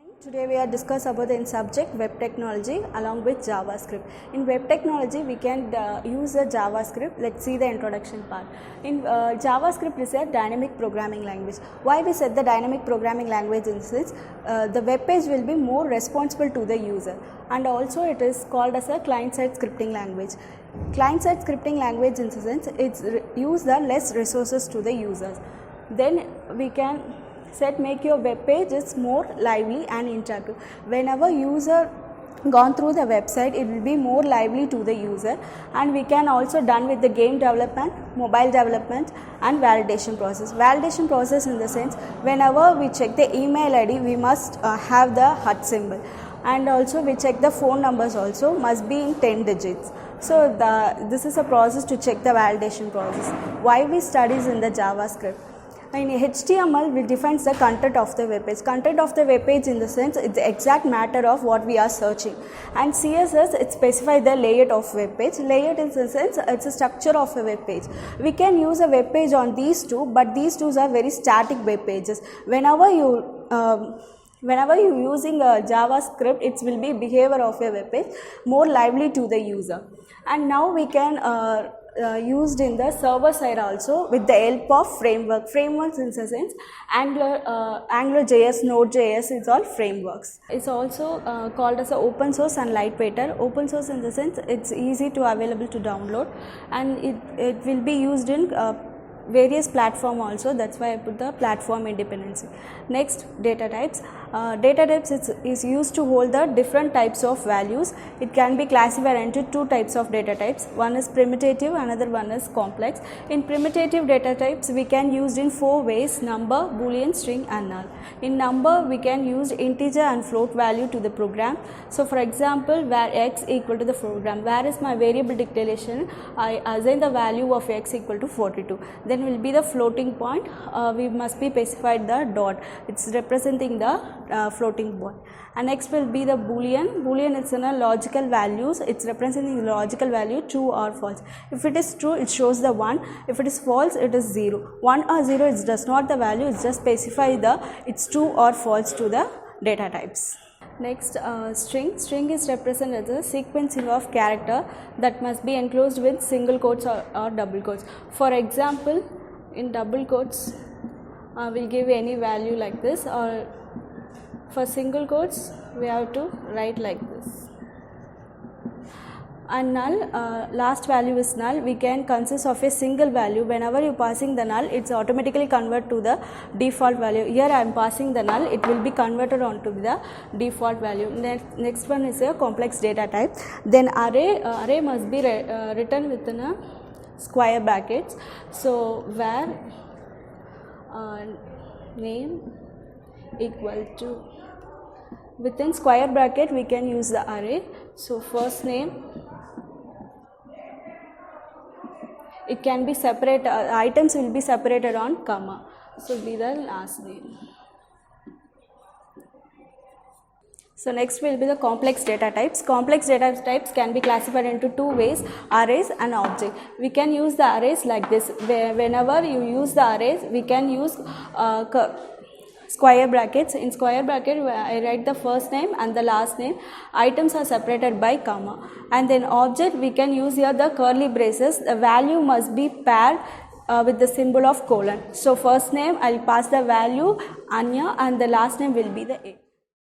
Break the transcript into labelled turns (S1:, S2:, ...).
S1: Today we are discuss about the subject web technology along with JavaScript. In web technology we can use the JavaScript. Let's see the introduction part. In JavaScript is a dynamic programming language. Why we said the dynamic programming language in this? The web page will be more responsible to the user, and also it is called as a client-side scripting language. Client-side scripting language in the sense it's use the less resources to the users. Then we can make your web page is more lively and interactive. Whenever user gone through the website, it will be more lively to the user, and we can also done with the game development, mobile development and validation process. Validation process in the sense whenever we check the email ID, we must have the HUD symbol, and also we check the phone numbers also must be in 10 digits. So this is a process to check the validation process. Why we studies in the JavaScript? In HTML, we define the content of the web page. Content of the web page in the sense it's the exact matter of what we are searching. And CSS, it specifies the layout of web page. Layout in the sense it's a structure of a web page. We can use a web page on these two, but these two are very static web pages. Whenever you using a JavaScript, it will be behavior of a web page more lively to the user. And now we can used in the server side also with the help of framework. Frameworks in the sense AngularJS, Node.js is all frameworks. It's also called as a open source and lightweighter. Open source in the sense it's easy to available to download, and it will be used in various platform also. That's why I put the platform independency. Next, data types. Data types is used to hold the different types of values. It can be classified into two types of data types. One is primitive, another one is complex. In primitive data types, we can use in four ways: number, boolean, string and null. In number, we can use integer and float value to the program. So for example, where x equal to the program, where is my variable declaration, I assign the value of x equal to 42. Then will be the floating point. We must be specified the dot. It's representing the floating point. And next will be the boolean. Boolean is in a logical values. It's representing the logical value true or false. If it is true, it shows the 1. If it is false, it is 0. 1 or 0 is just not the value. It's just specify the it's true or false to the data types. Next, string. String is represented as a sequencing of character that must be enclosed with single quotes or double quotes. For example, in double quotes, we'll give any value like this, or for single quotes, we have to write like this. And null, last value is null. We can consist of a single value. Whenever you passing the null, it's automatically convert to the default value. Here I am passing the null, it will be converted onto the default value. Next one is a complex data type. Then array must be written within a square brackets. So where name equal to, within square bracket we can use the array. So first name, it can be separate, items will be separated on comma. So be the last name. So next will be the complex data types. Complex data types can be classified into two ways: arrays and object. We can use the arrays like this. Whenever you use the arrays, we can use square brackets. In square bracket, I write the first name and the last name. Items are separated by comma. And then object, we can use here the curly braces. The value must be paired with the symbol of colon. So first name, I'll pass the value Anya, and the last name will be the A.